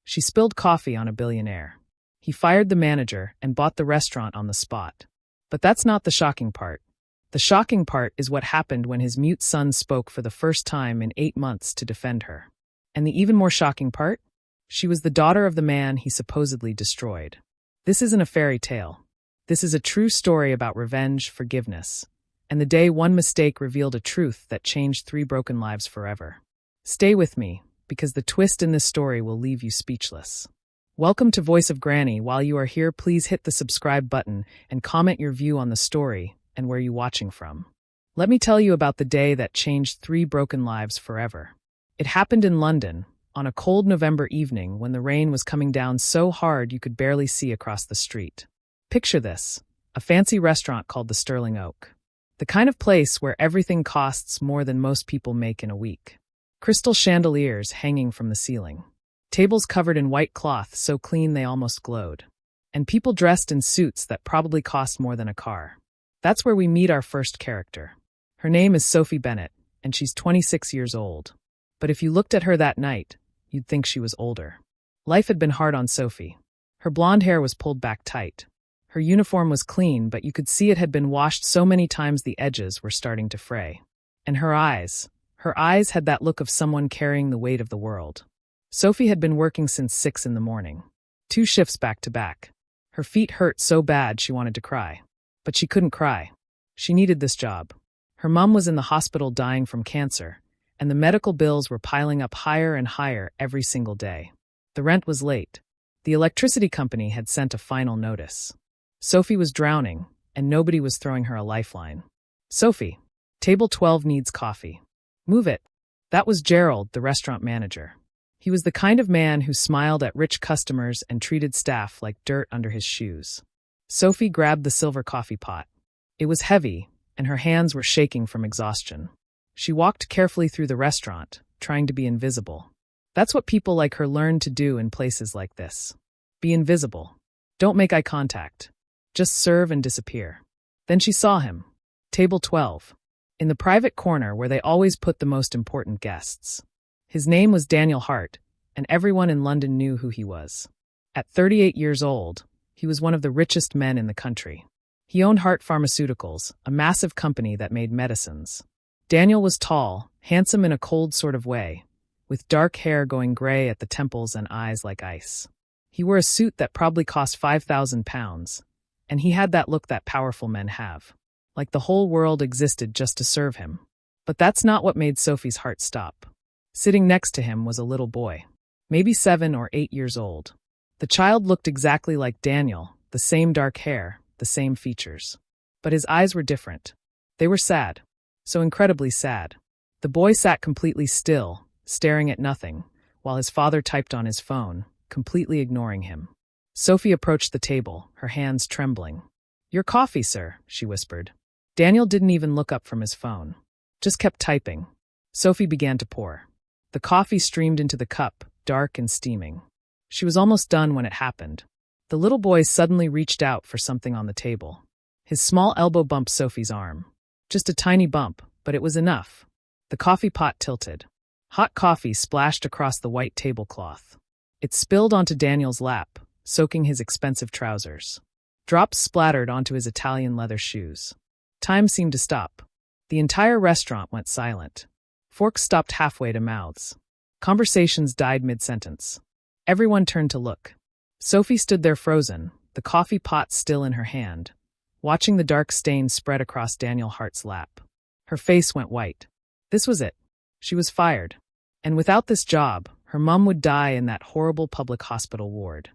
She spilled coffee on a billionaire. He fired the manager and bought the restaurant on the spot. But that's not the shocking part. The shocking part is what happened when his mute son spoke for the first time in 8 months to defend her. And the even more shocking part? She was the daughter of the man he supposedly destroyed. This isn't a fairy tale. This is a true story about revenge, forgiveness, and the day one mistake revealed a truth that changed 3 broken lives forever. Stay with me, because the twist in this story will leave you speechless. Welcome to Voice of Granny. While you are here, please hit the subscribe button and comment your view on the story and where you're watching from. Let me tell you about the day that changed 3 broken lives forever. It happened in London, on a cold November evening when the rain was coming down so hard you could barely see across the street. Picture this, a fancy restaurant called the Sterling Oak. The kind of place where everything costs more than most people make in a week. Crystal chandeliers hanging from the ceiling. Tables covered in white cloth so clean they almost glowed. And people dressed in suits that probably cost more than a car. That's where we meet our first character. Her name is Sophie Bennett, and she's 26 years old. But if you looked at her that night, you'd think she was older. Life had been hard on Sophie. Her blonde hair was pulled back tight. Her uniform was clean, but you could see it had been washed so many times the edges were starting to fray. And her eyes had that look of someone carrying the weight of the world. Sophie had been working since 6 in the morning. 2 shifts back to back. Her feet hurt so bad she wanted to cry. But she couldn't cry. She needed this job. Her mom was in the hospital dying from cancer, and the medical bills were piling up higher and higher every single day. The rent was late. The electricity company had sent a final notice. Sophie was drowning, and nobody was throwing her a lifeline. Sophie, table 12 needs coffee. Move it. That was Gerald, the restaurant manager. He was the kind of man who smiled at rich customers and treated staff like dirt under his shoes. Sophie grabbed the silver coffee pot. It was heavy, and her hands were shaking from exhaustion. She walked carefully through the restaurant, trying to be invisible. That's what people like her learn to do in places like this. Be invisible. Don't make eye contact. Just serve and disappear. Then she saw him. Table 12. In the private corner where they always put the most important guests. His name was Daniel Hart, and everyone in London knew who he was. At 38 years old, he was one of the richest men in the country. He owned Hart Pharmaceuticals, a massive company that made medicines. Daniel was tall, handsome in a cold sort of way, with dark hair going gray at the temples and eyes like ice. He wore a suit that probably cost £5,000, and he had that look that powerful men have, like the whole world existed just to serve him. But that's not what made Sophie's heart stop. Sitting next to him was a little boy, maybe 7 or 8 years old. The child looked exactly like Daniel, the same dark hair, the same features. But his eyes were different. They were sad. So incredibly sad. The boy sat completely still, staring at nothing, while his father typed on his phone, completely ignoring him. Sophie approached the table, her hands trembling. "Your coffee, sir," she whispered. Daniel didn't even look up from his phone. Just kept typing. Sophie began to pour. The coffee streamed into the cup, dark and steaming. She was almost done when it happened. The little boy suddenly reached out for something on the table. His small elbow bumped Sophie's arm. Just a tiny bump, but it was enough. The coffee pot tilted. Hot coffee splashed across the white tablecloth. It spilled onto Daniel's lap, soaking his expensive trousers. Drops splattered onto his Italian leather shoes. Time seemed to stop. The entire restaurant went silent. Forks stopped halfway to mouths. Conversations died mid-sentence. Everyone turned to look. Sophie stood there frozen, the coffee pot still in her hand, watching the dark stain spread across Daniel Hart's lap. Her face went white. This was it. She was fired. And without this job, her mum would die in that horrible public hospital ward.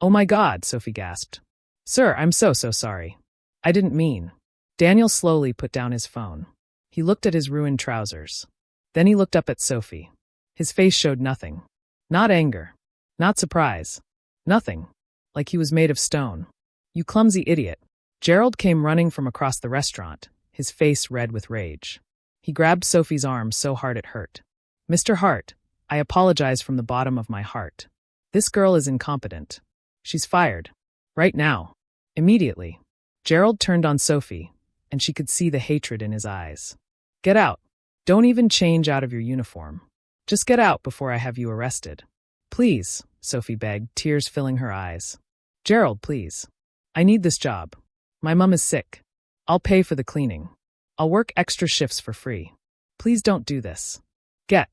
"Oh my God," Sophie gasped. "Sir, I'm so sorry. I didn't mean." Daniel slowly put down his phone. He looked at his ruined trousers. Then he looked up at Sophie. His face showed nothing. Not anger. Not surprise. Nothing. Like he was made of stone. "You clumsy idiot." Gerald came running from across the restaurant, his face red with rage. He grabbed Sophie's arm so hard it hurt. "Mr. Hart, I apologize from the bottom of my heart. This girl is incompetent. She's fired. Right now. Immediately." Gerald turned on Sophie, and she could see the hatred in his eyes. "Get out. Don't even change out of your uniform. Just get out before I have you arrested." Please, Sophie begged, tears filling her eyes. Gerald, please. I need this job. My mum is sick. I'll pay for the cleaning. I'll work extra shifts for free. Please don't do this. Get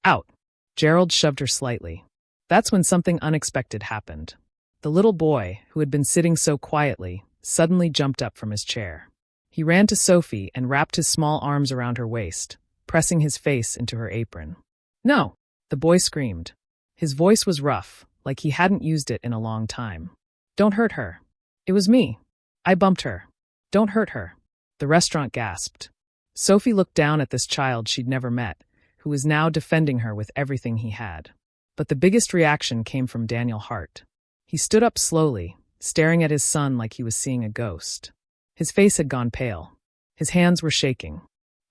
out. Gerald shoved her slightly. That's when something unexpected happened. The little boy, who had been sitting so quietly, suddenly jumped up from his chair. He ran to Sophie and wrapped his small arms around her waist, pressing his face into her apron. No, the boy screamed. His voice was rough, like he hadn't used it in a long time. Don't hurt her. It was me. I bumped her. Don't hurt her. The restaurant gasped. Sophie looked down at this child she'd never met, who was now defending her with everything he had. But the biggest reaction came from Daniel Hart. He stood up slowly, staring at his son like he was seeing a ghost. His face had gone pale. His hands were shaking.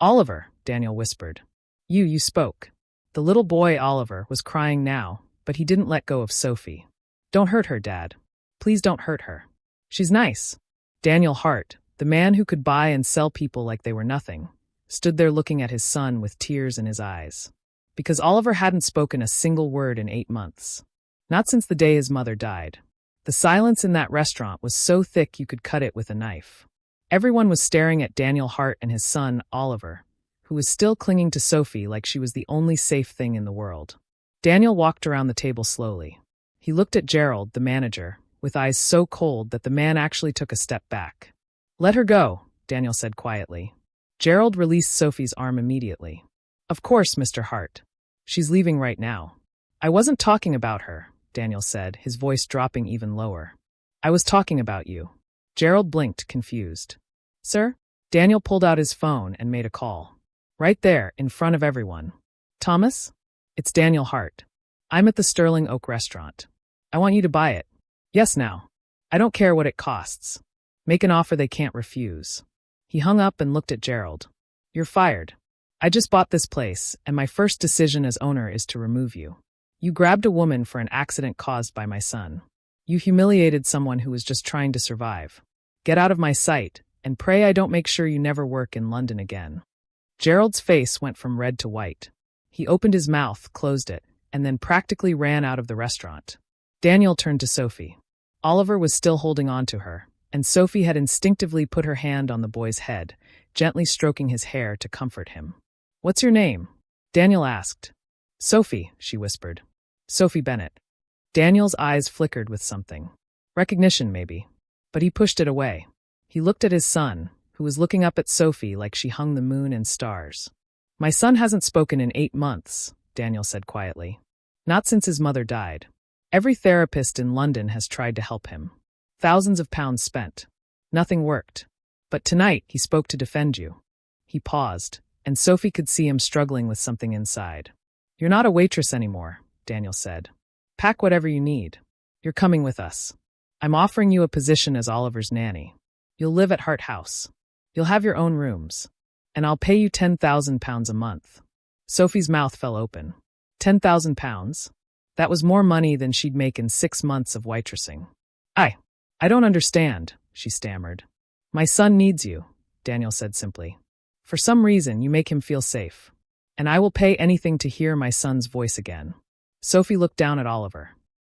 Oliver, Daniel whispered. You spoke. The little boy, Oliver, was crying now, but he didn't let go of Sophie. Don't hurt her, Dad. Please don't hurt her. She's nice. Daniel Hart, the man who could buy and sell people like they were nothing, stood there looking at his son with tears in his eyes. Because Oliver hadn't spoken a single word in 8 months. Not since the day his mother died. The silence in that restaurant was so thick you could cut it with a knife. Everyone was staring at Daniel Hart and his son, Oliver, who was still clinging to Sophie like she was the only safe thing in the world. Daniel walked around the table slowly. He looked at Gerald, the manager, with eyes so cold that the man actually took a step back. Let her go, Daniel said quietly. Gerald released Sophie's arm immediately. Of course, Mr. Hart. She's leaving right now. I wasn't talking about her, Daniel said, his voice dropping even lower. I was talking about you. Gerald blinked, confused. Sir? Daniel pulled out his phone and made a call. Right there, in front of everyone. Thomas? It's Daniel Hart. I'm at the Sterling Oak restaurant. I want you to buy it. Yes, now. I don't care what it costs. Make an offer they can't refuse. He hung up and looked at Gerald. You're fired. I just bought this place, and my first decision as owner is to remove you. You grabbed a woman for an accident caused by my son. You humiliated someone who was just trying to survive. Get out of my sight, and pray I don't make sure you never work in London again. Gerald's face went from red to white. He opened his mouth, closed it, and then practically ran out of the restaurant. Daniel turned to Sophie. Oliver was still holding on to her, and Sophie had instinctively put her hand on the boy's head, gently stroking his hair to comfort him. What's your name? Daniel asked. Sophie, she whispered. Sophie Bennett. Daniel's eyes flickered with something. Recognition, maybe. But he pushed it away. He looked at his son, who was looking up at Sophie like she hung the moon and stars. My son hasn't spoken in 8 months, Daniel said quietly. Not since his mother died. Every therapist in London has tried to help him. Thousands of pounds spent. Nothing worked. But tonight he spoke to defend you. He paused, and Sophie could see him struggling with something inside. You're not a waitress anymore, Daniel said. Pack whatever you need. You're coming with us. I'm offering you a position as Oliver's nanny. You'll live at Hart House. You'll have your own rooms. And I'll pay you £10,000 a month. Sophie's mouth fell open. £10,000? That was more money than she'd make in 6 months of waitressing. I don't understand, she stammered. My son needs you, Daniel said simply. For some reason, you make him feel safe. And I will pay anything to hear my son's voice again. Sophie looked down at Oliver.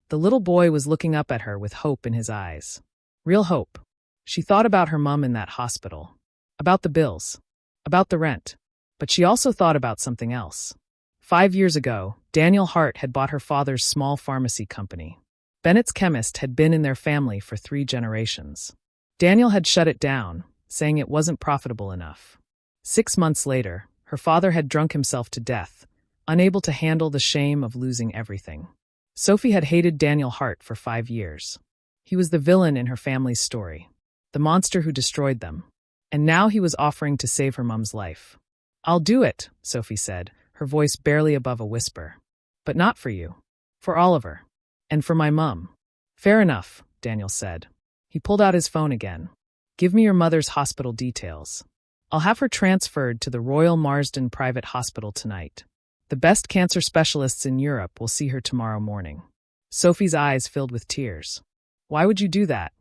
The little boy was looking up at her with hope in his eyes. Real hope. She thought about her mum in that hospital. About the bills. About the rent. But she also thought about something else. 5 years ago, Daniel Hart had bought her father's small pharmacy company. Bennett's chemist had been in their family for 3 generations. Daniel had shut it down, saying it wasn't profitable enough. 6 months later, her father had drunk himself to death, unable to handle the shame of losing everything. Sophie had hated Daniel Hart for 5 years. He was the villain in her family's story, the monster who destroyed them. And now he was offering to save her mum's life. I'll do it, Sophie said, her voice barely above a whisper. But not for you. For Oliver. And for my mum. Fair enough, Daniel said. He pulled out his phone again. Give me your mother's hospital details. I'll have her transferred to the Royal Marsden Private Hospital tonight. The best cancer specialists in Europe will see her tomorrow morning. Sophie's eyes filled with tears. Why would you do that?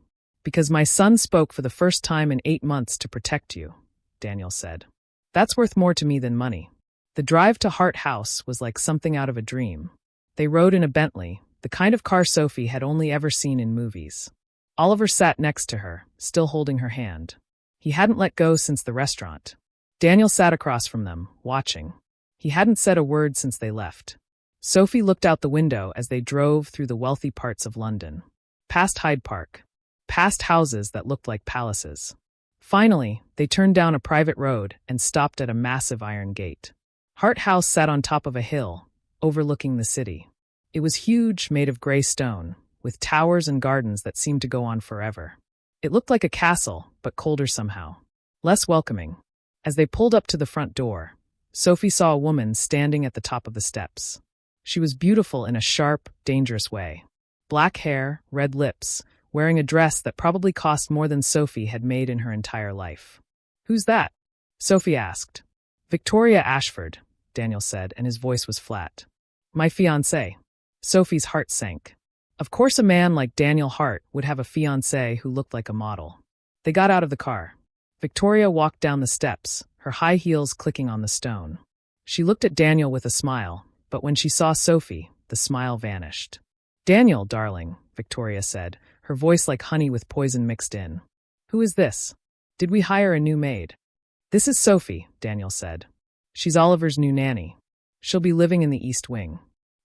Because my son spoke for the first time in 8 months to protect you, Daniel said. That's worth more to me than money. The drive to Hart House was like something out of a dream. They rode in a Bentley, the kind of car Sophie had only ever seen in movies. Oliver sat next to her, still holding her hand. He hadn't let go since the restaurant. Daniel sat across from them, watching. He hadn't said a word since they left. Sophie looked out the window as they drove through the wealthy parts of London. Past Hyde Park. Past houses that looked like palaces. Finally, they turned down a private road and stopped at a massive iron gate. Hart House sat on top of a hill, overlooking the city. It was huge, made of gray stone, with towers and gardens that seemed to go on forever. It looked like a castle, but colder somehow. Less welcoming. As they pulled up to the front door, Sophie saw a woman standing at the top of the steps. She was beautiful in a sharp, dangerous way. Black hair, red lips, wearing a dress that probably cost more than Sophie had made in her entire life. "Who's that?" Sophie asked. "Victoria Ashford," Daniel said, and his voice was flat. "My fiancé." Sophie's heart sank. Of course a man like Daniel Hart would have a fiancé who looked like a model. They got out of the car. Victoria walked down the steps, her high heels clicking on the stone. She looked at Daniel with a smile, but when she saw Sophie, the smile vanished. "Daniel, darling," Victoria said, her voice like honey with poison mixed in. "Who is this? Did we hire a new maid?" "This is Sophie," Daniel said. "She's Oliver's new nanny. She'll be living in the East Wing."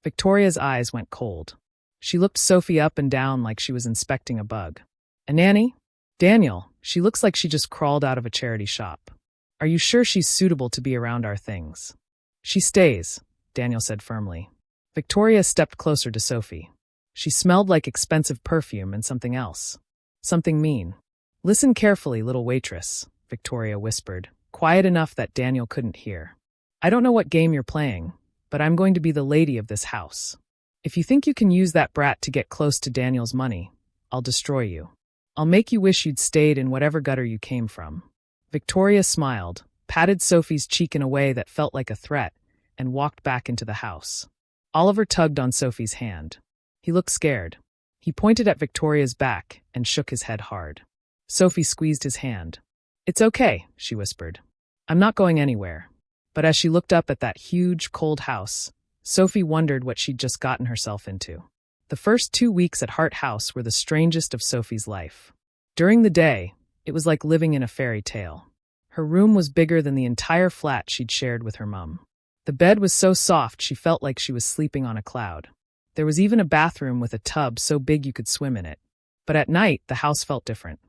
Victoria's eyes went cold. She looked Sophie up and down like she was inspecting a bug. "A nanny? Daniel, she looks like she just crawled out of a charity shop. Are you sure she's suitable to be around our things?" "She stays," Daniel said firmly. Victoria stepped closer to Sophie. She smelled like expensive perfume and something else. Something mean. "Listen carefully, little waitress," Victoria whispered, quiet enough that Daniel couldn't hear. "I don't know what game you're playing, but I'm going to be the lady of this house. If you think you can use that brat to get close to Daniel's money, I'll destroy you. I'll make you wish you'd stayed in whatever gutter you came from." Victoria smiled, patted Sophie's cheek in a way that felt like a threat, and walked back into the house. Oliver tugged on Sophie's hand. He looked scared. He pointed at Victoria's back and shook his head hard. Sophie squeezed his hand. "It's okay," she whispered. "I'm not going anywhere." But as she looked up at that huge, cold house, Sophie wondered what she'd just gotten herself into. The first 2 weeks at Hart House were the strangest of Sophie's life. During the day, it was like living in a fairy tale. Her room was bigger than the entire flat she'd shared with her mum. The bed was so soft she felt like she was sleeping on a cloud. There was even a bathroom with a tub so big you could swim in it. But at night, the house felt different.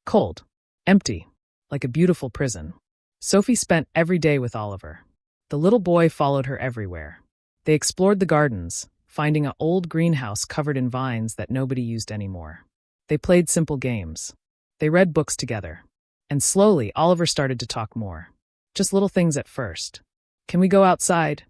Cold. Empty. Like a beautiful prison. Sophie spent every day with Oliver. The little boy followed her everywhere. They explored the gardens, finding an old greenhouse covered in vines that nobody used anymore. They played simple games. They read books together. And slowly, Oliver started to talk more. Just little things at first. "Can we go outside?"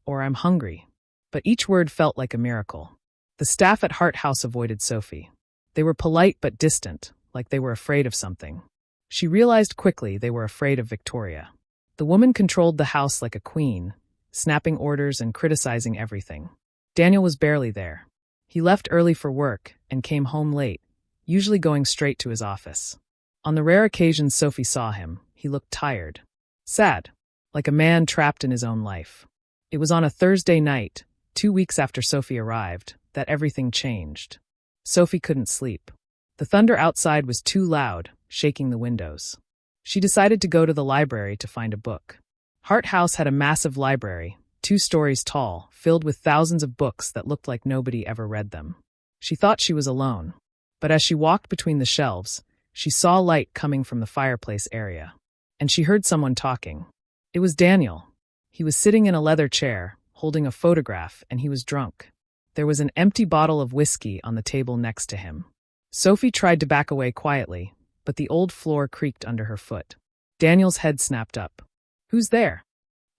Or "I'm hungry." But each word felt like a miracle. The staff at Hart House avoided Sophie. They were polite but distant, like they were afraid of something. She realized quickly they were afraid of Victoria. The woman controlled the house like a queen, snapping orders and criticizing everything. Daniel was barely there. He left early for work and came home late, usually going straight to his office. On the rare occasions Sophie saw him, he looked tired. Sad. Like a man trapped in his own life. It was on a Thursday night, 2 weeks after Sophie arrived, that everything changed. Sophie couldn't sleep. The thunder outside was too loud, shaking the windows. She decided to go to the library to find a book. Hart House had a massive library, 2 stories tall, filled with thousands of books that looked like nobody ever read them. She thought she was alone. But as she walked between the shelves, she saw light coming from the fireplace area. And she heard someone talking. It was Daniel. He was sitting in a leather chair, holding a photograph, and he was drunk. There was an empty bottle of whiskey on the table next to him. Sophie tried to back away quietly, but the old floor creaked under her foot. Daniel's head snapped up. "Who's there?"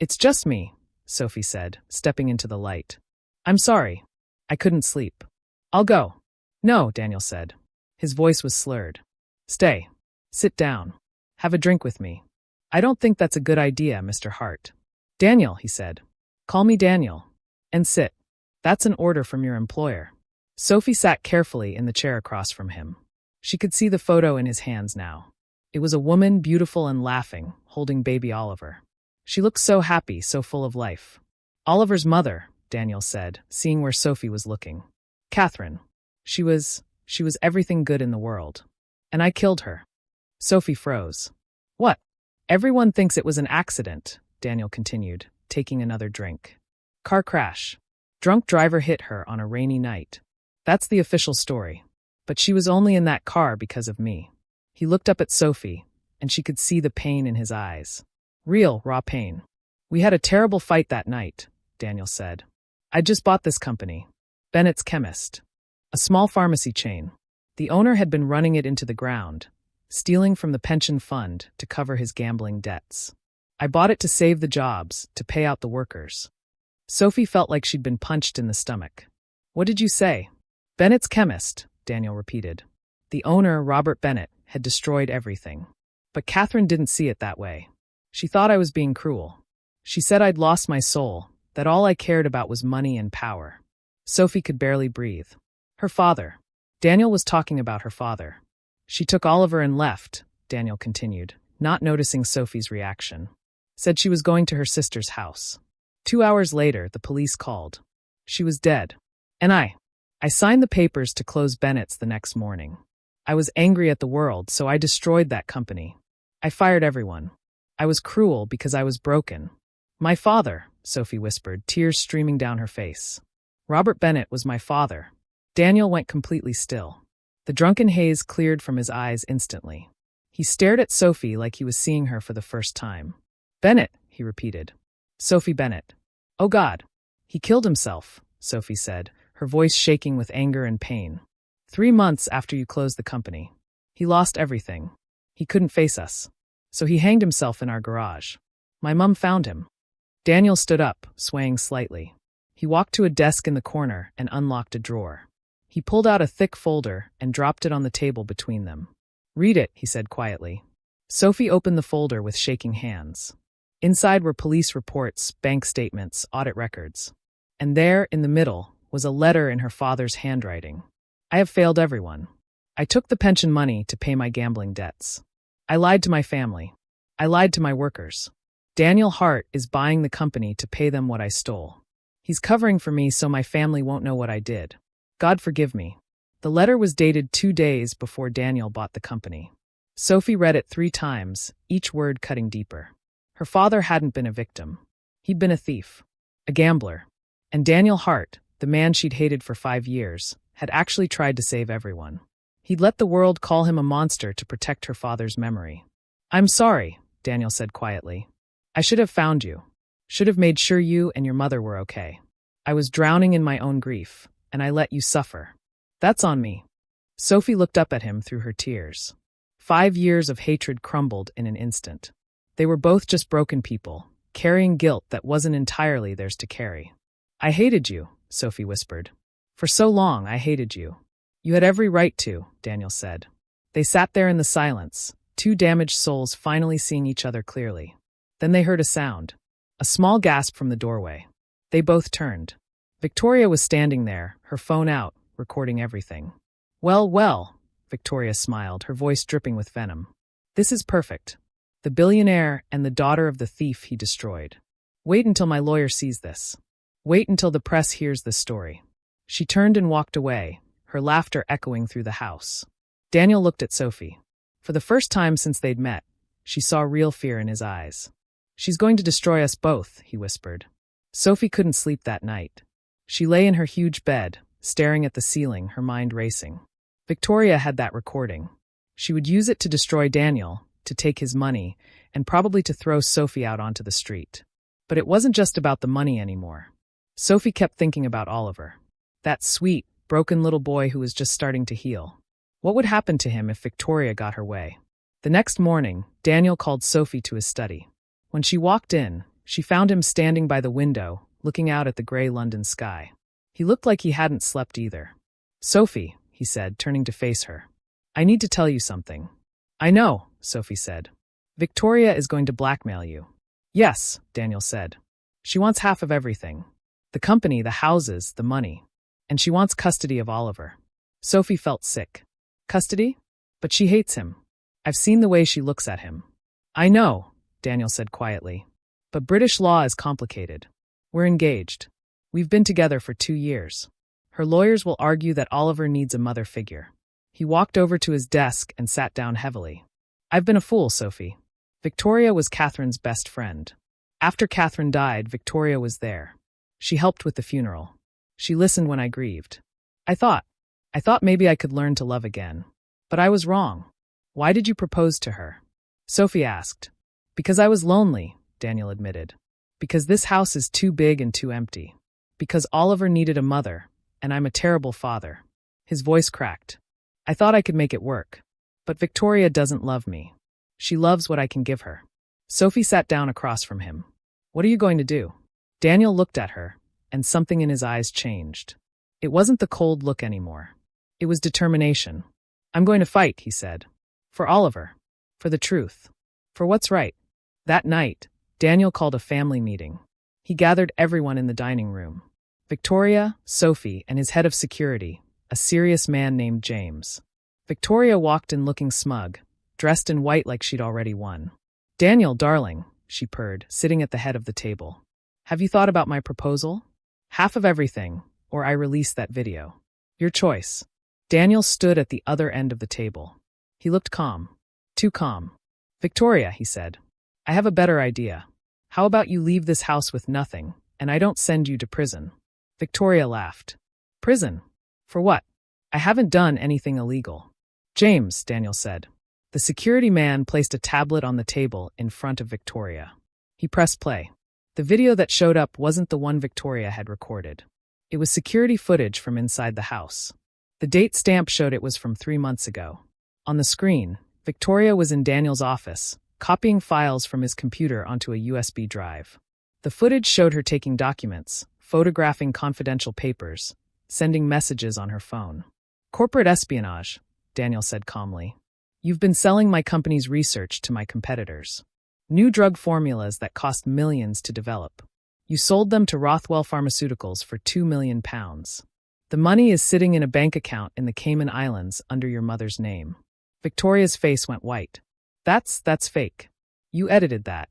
"It's just me," Sophie said, stepping into the light. "I'm sorry. I couldn't sleep." "I'll go." "No," Daniel said. His voice was slurred. "Stay. Sit down. Have a drink with me." "I don't think that's a good idea, Mr. Hart." "Daniel," he said. "Call me Daniel. And sit. That's an order from your employer." Sophie sat carefully in the chair across from him. She could see the photo in his hands now. It was a woman, beautiful and laughing, holding baby Oliver. She looked so happy, so full of life. Oliver's mother, Daniel said, seeing where Sophie was looking. Catherine. She was everything good in the world. And I killed her. Sophie froze. What? Everyone thinks it was an accident, Daniel continued, taking another drink. Car crash. Drunk driver hit her on a rainy night. That's the official story. But she was only in that car because of me. He looked up at Sophie, and she could see the pain in his eyes. Real, raw pain. We had a terrible fight that night, Daniel said. I just bought this company. Bennett's Chemist. A small pharmacy chain. The owner had been running it into the ground, stealing from the pension fund to cover his gambling debts. I bought it to save the jobs, to pay out the workers. Sophie felt like she'd been punched in the stomach. What did you say? Bennett's Chemist, Daniel repeated. The owner, Robert Bennett, had destroyed everything. But Catherine didn't see it that way. She thought I was being cruel. She said I'd lost my soul, that all I cared about was money and power. Sophie could barely breathe. Her father. Daniel was talking about her father. She took Oliver and left, Daniel continued, not noticing Sophie's reaction. Said she was going to her sister's house. 2 hours later, the police called. She was dead. And I signed the papers to close Bennett's the next morning. I was angry at the world, so I destroyed that company. I fired everyone. I was cruel because I was broken. My father, Sophie whispered, tears streaming down her face. Robert Bennett was my father. Daniel went completely still. The drunken haze cleared from his eyes instantly. He stared at Sophie like he was seeing her for the first time. Bennett, he repeated. Sophie Bennett. Oh God. He killed himself, Sophie said, her voice shaking with anger and pain. 3 months after you closed the company. He lost everything. He couldn't face us. So he hanged himself in our garage. My mum found him. Daniel stood up, swaying slightly. He walked to a desk in the corner and unlocked a drawer. He pulled out a thick folder and dropped it on the table between them. Read it, he said quietly. Sophie opened the folder with shaking hands. Inside were police reports, bank statements, audit records. And there, in the middle, was a letter in her father's handwriting. I have failed everyone. I took the pension money to pay my gambling debts. I lied to my family. I lied to my workers. Daniel Hart is buying the company to pay them what I stole. He's covering for me so my family won't know what I did. God forgive me. The letter was dated 2 days before Daniel bought the company. Sophie read it 3 times, each word cutting deeper. Her father hadn't been a victim. He'd been a thief, a gambler. And Daniel Hart, the man she'd hated for 5 years, had actually tried to save everyone. He'd let the world call him a monster to protect her father's memory. I'm sorry, Daniel said quietly. I should have found you. Should have made sure you and your mother were okay. I was drowning in my own grief, and I let you suffer. That's on me. Sophie looked up at him through her tears. 5 years of hatred crumbled in an instant. They were both just broken people, carrying guilt that wasn't entirely theirs to carry. I hated you, Sophie whispered. For so long, I hated you. You had every right to, Daniel said. They sat there in the silence, 2 damaged souls finally seeing each other clearly. Then they heard a sound. A small gasp from the doorway. They both turned. Victoria was standing there, her phone out, recording everything. Well, Victoria smiled, her voice dripping with venom. This is perfect. The billionaire and the daughter of the thief he destroyed. Wait until my lawyer sees this. Wait until the press hears this story. She turned and walked away, her laughter echoing through the house. Daniel looked at Sophie. For the first time since they'd met, she saw real fear in his eyes. She's going to destroy us both, he whispered. Sophie couldn't sleep that night. She lay in her huge bed, staring at the ceiling, her mind racing. Victoria had that recording. She would use it to destroy Daniel, to take his money, and probably to throw Sophie out onto the street. But it wasn't just about the money anymore. Sophie kept thinking about Oliver. That sweet, broken little boy who was just starting to heal. What would happen to him if Victoria got her way? The next morning, Daniel called Sophie to his study. When she walked in, she found him standing by the window, looking out at the gray London sky. He looked like he hadn't slept either. Sophie, he said, turning to face her. I need to tell you something. I know, Sophie said. Victoria is going to blackmail you. Yes, Daniel said. She wants half of everything. The company, the houses, the money. And she wants custody of Oliver. Sophie felt sick. Custody? But she hates him. I've seen the way she looks at him. I know, Daniel said quietly. But British law is complicated. We're engaged. We've been together for 2 years. Her lawyers will argue that Oliver needs a mother figure. He walked over to his desk and sat down heavily. I've been a fool, Sophie. Victoria was Catherine's best friend. After Catherine died, Victoria was there. She helped with the funeral. She listened when I grieved. I thought maybe I could learn to love again. But I was wrong. Why did you propose to her? Sophie asked. Because I was lonely, Daniel admitted. Because this house is too big and too empty. Because Oliver needed a mother, and I'm a terrible father. His voice cracked. I thought I could make it work. But Victoria doesn't love me. She loves what I can give her. Sophie sat down across from him. What are you going to do? Daniel looked at her, and something in his eyes changed. It wasn't the cold look anymore. It was determination. I'm going to fight, he said. For Oliver. For the truth. For what's right. That night, Daniel called a family meeting. He gathered everyone in the dining room. Victoria, Sophie, and his head of security, a serious man named James. Victoria walked in looking smug, dressed in white like she'd already won. Daniel, darling, she purred, sitting at the head of the table. Have you thought about my proposal? Half of everything, or I release that video. Your choice. Daniel stood at the other end of the table. He looked calm. Too calm. Victoria, he said. I have a better idea. How about you leave this house with nothing, and I don't send you to prison? Victoria laughed. Prison? For what? I haven't done anything illegal. James, Daniel said. The security man placed a tablet on the table in front of Victoria. He pressed play. The video that showed up wasn't the one Victoria had recorded. It was security footage from inside the house. The date stamp showed it was from 3 months ago. On the screen, Victoria was in Daniel's office, copying files from his computer onto a USB drive. The footage showed her taking documents, photographing confidential papers, sending messages on her phone. Corporate espionage, Daniel said calmly. You've been selling my company's research to my competitors. New drug formulas that cost millions to develop. You sold them to Rothwell Pharmaceuticals for £2 million. The money is sitting in a bank account in the Cayman Islands under your mother's name. Victoria's face went white. That's fake. You edited that.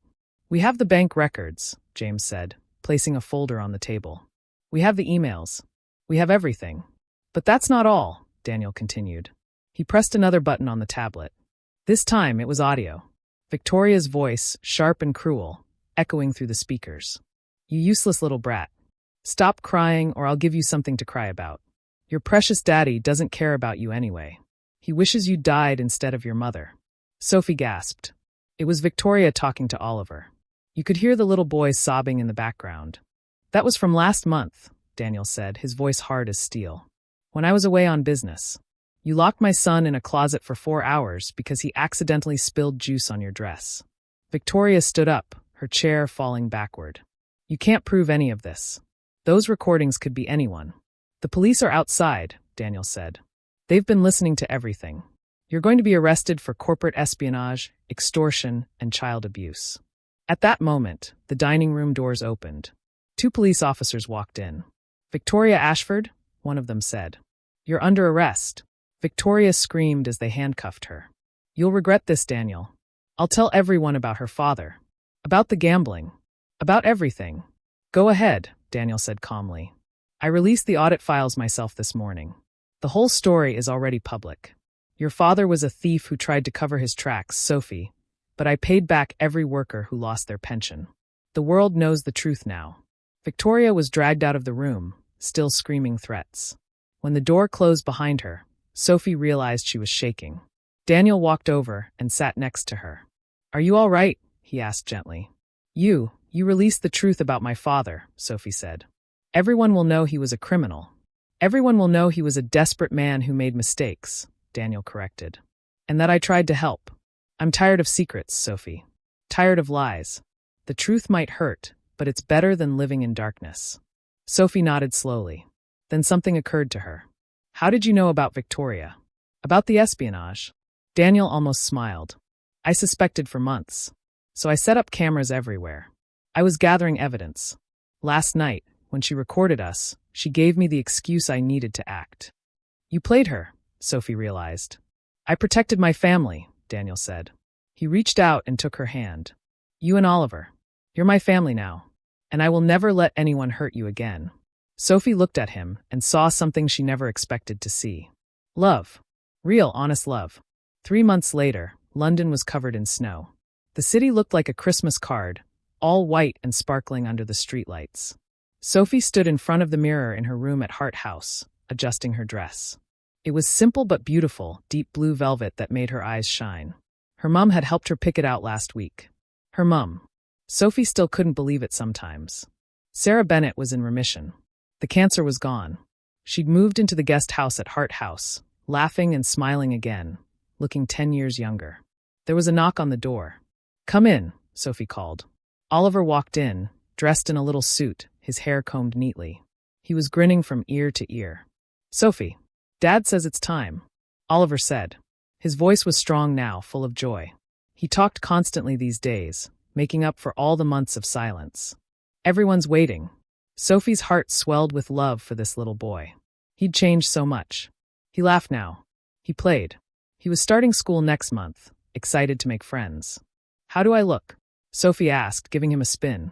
We have the bank records, James said, placing a folder on the table. We have the emails. We have everything. But that's not all, Daniel continued. He pressed another button on the tablet. This time it was audio. Victoria's voice, sharp and cruel, echoing through the speakers. You useless little brat. Stop crying or I'll give you something to cry about. Your precious daddy doesn't care about you anyway. He wishes you died instead of your mother. Sophie gasped. It was Victoria talking to Oliver. You could hear the little boy sobbing in the background. That was from last month, Daniel said, his voice hard as steel. When I was away on business. You locked my son in a closet for 4 hours because he accidentally spilled juice on your dress. Victoria stood up, her chair falling backward. You can't prove any of this. Those recordings could be anyone. The police are outside, Daniel said. They've been listening to everything. You're going to be arrested for corporate espionage, extortion, and child abuse. At that moment, the dining room doors opened. 2 police officers walked in. Victoria Ashford, one of them said. You're under arrest. Victoria screamed as they handcuffed her. You'll regret this, Daniel. I'll tell everyone about her father. About the gambling. About everything. Go ahead, Daniel said calmly. I released the audit files myself this morning. The whole story is already public. Your father was a thief who tried to cover his tracks, Sophie, but I paid back every worker who lost their pension. The world knows the truth now. Victoria was dragged out of the room, still screaming threats. When the door closed behind her, Sophie realized she was shaking. Daniel walked over and sat next to her. Are you all right? He asked gently. You released the truth about my father, Sophie said. Everyone will know he was a criminal. Everyone will know he was a desperate man who made mistakes, Daniel corrected. And that I tried to help. I'm tired of secrets, Sophie. Tired of lies. The truth might hurt, but it's better than living in darkness. Sophie nodded slowly. Then something occurred to her. How did you know about Victoria? About the espionage? Daniel almost smiled. I suspected for months. So I set up cameras everywhere. I was gathering evidence. Last night, when she recorded us, she gave me the excuse I needed to act. You played her, Sophie realized. I protected my family, Daniel said. He reached out and took her hand. You and Oliver. You're my family now. And I will never let anyone hurt you again. Sophie looked at him and saw something she never expected to see. Love. Real, honest love. 3 months later, London was covered in snow. The city looked like a Christmas card, all white and sparkling under the streetlights. Sophie stood in front of the mirror in her room at Hart House, adjusting her dress. It was simple but beautiful, deep blue velvet that made her eyes shine. Her mum had helped her pick it out last week. Her mum. Sophie still couldn't believe it sometimes. Sarah Bennett was in remission. The cancer was gone. She'd moved into the guest house at Hart House, laughing and smiling again, looking 10 years younger. There was a knock on the door. "Come in," Sophie called. Oliver walked in, dressed in a little suit, his hair combed neatly. He was grinning from ear to ear. "Sophie, Dad says it's time," Oliver said. His voice was strong now, full of joy. He talked constantly these days, making up for all the months of silence. "Everyone's waiting." Sophie's heart swelled with love for this little boy. He'd changed so much. He laughed now. He played. He was starting school next month, excited to make friends. "How do I look?" Sophie asked, giving him a spin.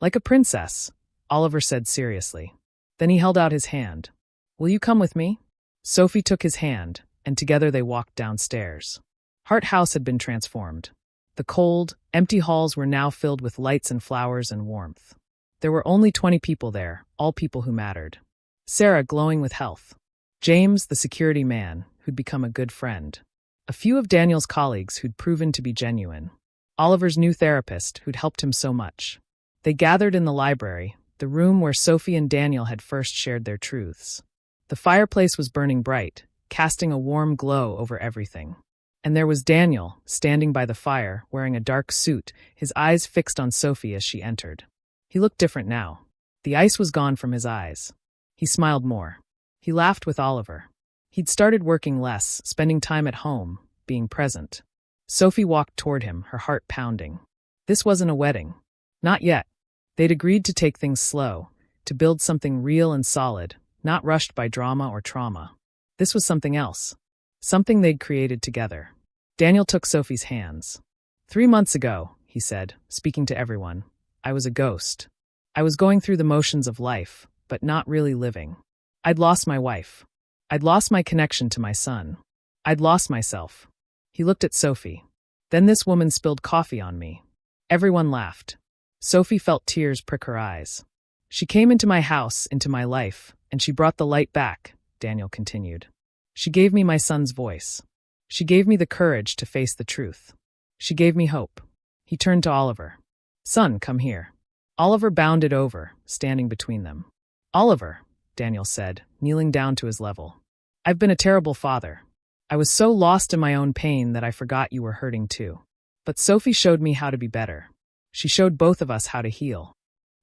"Like a princess," Oliver said seriously. Then he held out his hand. "Will you come with me?" Sophie took his hand, and together they walked downstairs. Hart House had been transformed. The cold, empty halls were now filled with lights and flowers and warmth. There were only 20 people there, all people who mattered. Sarah, glowing with health. James, the security man, who'd become a good friend. A few of Daniel's colleagues who'd proven to be genuine. Oliver's new therapist, who'd helped him so much. They gathered in the library, the room where Sophie and Daniel had first shared their truths. The fireplace was burning bright, casting a warm glow over everything. And there was Daniel, standing by the fire, wearing a dark suit, his eyes fixed on Sophie as she entered. He looked different now. The ice was gone from his eyes. He smiled more. He laughed with Oliver. He'd started working less, spending time at home, being present. Sophie walked toward him, her heart pounding. This wasn't a wedding. Not yet. They'd agreed to take things slow, to build something real and solid, not rushed by drama or trauma. This was something else. Something they'd created together. Daniel took Sophie's hands. 3 months ago, he said, speaking to everyone, I was a ghost. I was going through the motions of life, but not really living. I'd lost my wife. I'd lost my connection to my son. I'd lost myself. He looked at Sophie. Then this woman spilled coffee on me. Everyone laughed. Sophie felt tears prick her eyes. She came into my house, into my life, and she brought the light back, Daniel continued. She gave me my son's voice. She gave me the courage to face the truth. She gave me hope. He turned to Oliver. Son, come here. Oliver bounded over, standing between them. Oliver, Daniel said, kneeling down to his level. I've been a terrible father. I was so lost in my own pain that I forgot you were hurting too. But Sophie showed me how to be better. She showed both of us how to heal.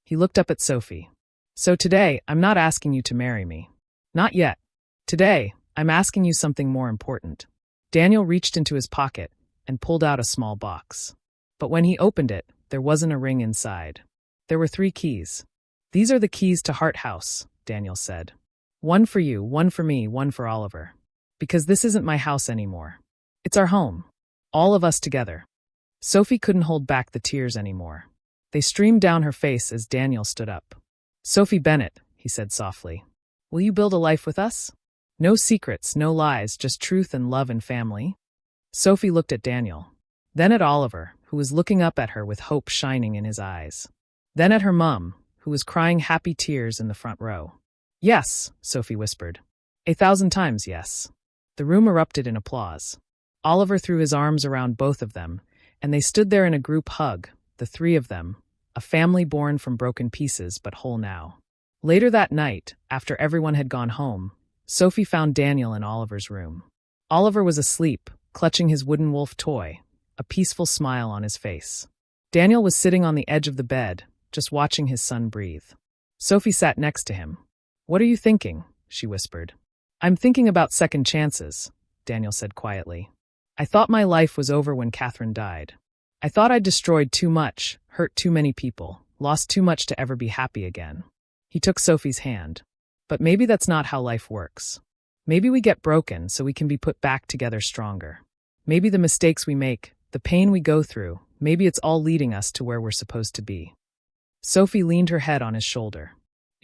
He looked up at Sophie. So today, I'm not asking you to marry me. Not yet. Today, I'm asking you something more important. Daniel reached into his pocket and pulled out a small box. But when he opened it, there wasn't a ring inside. There were 3 keys. These are the keys to Hart House, Daniel said. One for you, one for me, one for Oliver. Because this isn't my house anymore. It's our home. All of us together. Sophie couldn't hold back the tears anymore. They streamed down her face as Daniel stood up. Sophie Bennett, he said softly. Will you build a life with us? No secrets, no lies, just truth and love and family. Sophie looked at Daniel. Then at Oliver, who was looking up at her with hope shining in his eyes. Then at her mum, who was crying happy tears in the front row. Yes, Sophie whispered. 1,000 times yes. The room erupted in applause. Oliver threw his arms around both of them, and they stood there in a group hug, the 3 of them, a family born from broken pieces but whole now. Later that night, after everyone had gone home, Sophie found Daniel in Oliver's room. Oliver was asleep, clutching his wooden wolf toy, a peaceful smile on his face. Daniel was sitting on the edge of the bed, just watching his son breathe. Sophie sat next to him. What are you thinking? She whispered. I'm thinking about second chances, Daniel said quietly. I thought my life was over when Catherine died. I thought I'd destroyed too much, hurt too many people, lost too much to ever be happy again. He took Sophie's hand. But maybe that's not how life works. Maybe we get broken so we can be put back together stronger. Maybe the mistakes we make, the pain we go through, maybe it's all leading us to where we're supposed to be. Sophie leaned her head on his shoulder.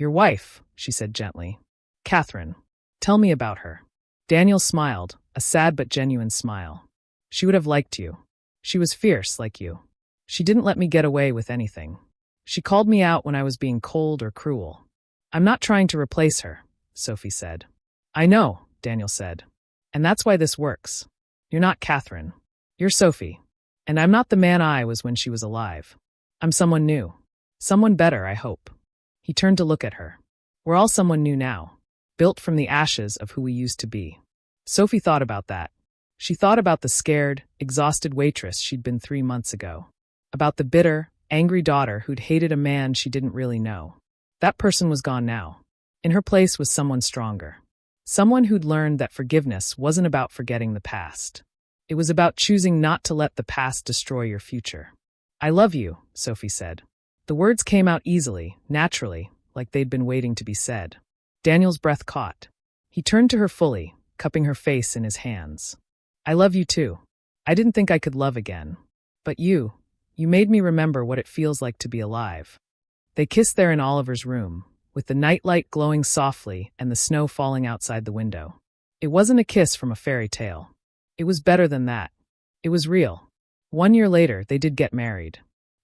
Your wife, she said gently. Catherine. Tell me about her. Daniel smiled, a sad but genuine smile. She would have liked you. She was fierce like you. She didn't let me get away with anything. She called me out when I was being cold or cruel. I'm not trying to replace her, Sophie said. I know, Daniel said. And that's why this works. You're not Catherine. You're Sophie. And I'm not the man I was when she was alive. I'm someone new. Someone better, I hope. He turned to look at her. We're all someone new now, built from the ashes of who we used to be. Sophie thought about that. She thought about the scared, exhausted waitress she'd been 3 months ago. About the bitter, angry daughter who'd hated a man she didn't really know. That person was gone now. In her place was someone stronger. Someone who'd learned that forgiveness wasn't about forgetting the past. It was about choosing not to let the past destroy your future. I love you, Sophie said. The words came out easily, naturally, like they'd been waiting to be said. Daniel's breath caught. He turned to her fully, cupping her face in his hands. I love you too. I didn't think I could love again. But you made me remember what it feels like to be alive. They kissed there in Oliver's room, with the nightlight glowing softly and the snow falling outside the window. It wasn't a kiss from a fairy tale. It was better than that. It was real. 1 year later, they did get married.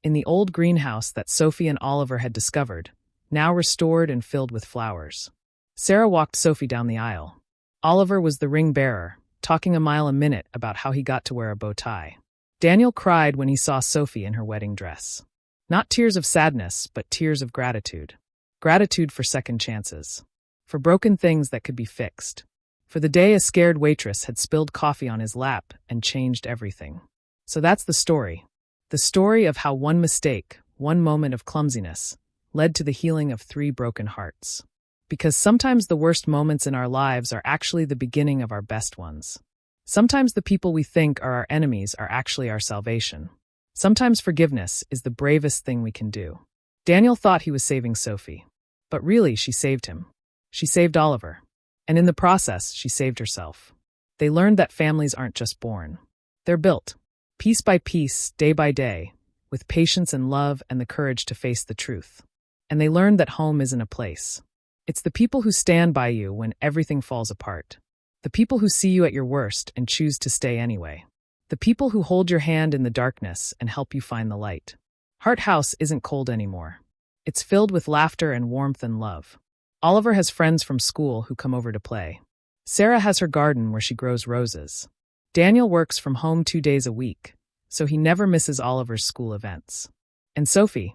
In the old greenhouse that Sophie and Oliver had discovered, now restored and filled with flowers. Sarah walked Sophie down the aisle. Oliver was the ring bearer, talking a mile a minute about how he got to wear a bow tie. Daniel cried when he saw Sophie in her wedding dress. Not tears of sadness, but tears of gratitude. Gratitude for second chances. For broken things that could be fixed. For the day a scared waitress had spilled coffee on his lap and changed everything. So that's the story. The story of how one mistake, one moment of clumsiness, led to the healing of 3 broken hearts. Because sometimes the worst moments in our lives are actually the beginning of our best ones. Sometimes the people we think are our enemies are actually our salvation. Sometimes forgiveness is the bravest thing we can do. Daniel thought he was saving Sophie. But really, she saved him. She saved Oliver. And in the process, she saved herself. They learned that families aren't just born. They're built. Piece by piece, day by day, with patience and love and the courage to face the truth. And they learned that home isn't a place. It's the people who stand by you when everything falls apart. The people who see you at your worst and choose to stay anyway. The people who hold your hand in the darkness and help you find the light. Hart House isn't cold anymore. It's filled with laughter and warmth and love. Oliver has friends from school who come over to play. Sarah has her garden where she grows roses. Daniel works from home 2 days a week, so he never misses Oliver's school events. And Sophie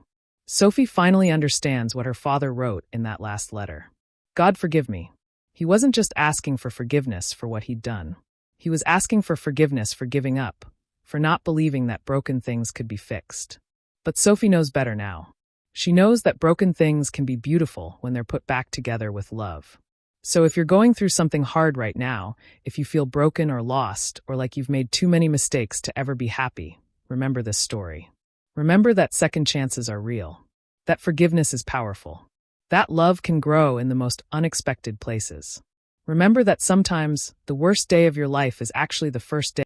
finally understands what her father wrote in that last letter. God forgive me. He wasn't just asking for forgiveness for what he'd done. He was asking for forgiveness for giving up, for not believing that broken things could be fixed. But Sophie knows better now. She knows that broken things can be beautiful when they're put back together with love. So if you're going through something hard right now, if you feel broken or lost, or like you've made too many mistakes to ever be happy, remember this story. Remember that second chances are real. That forgiveness is powerful. That love can grow in the most unexpected places. Remember that sometimes the worst day of your life is actually the first day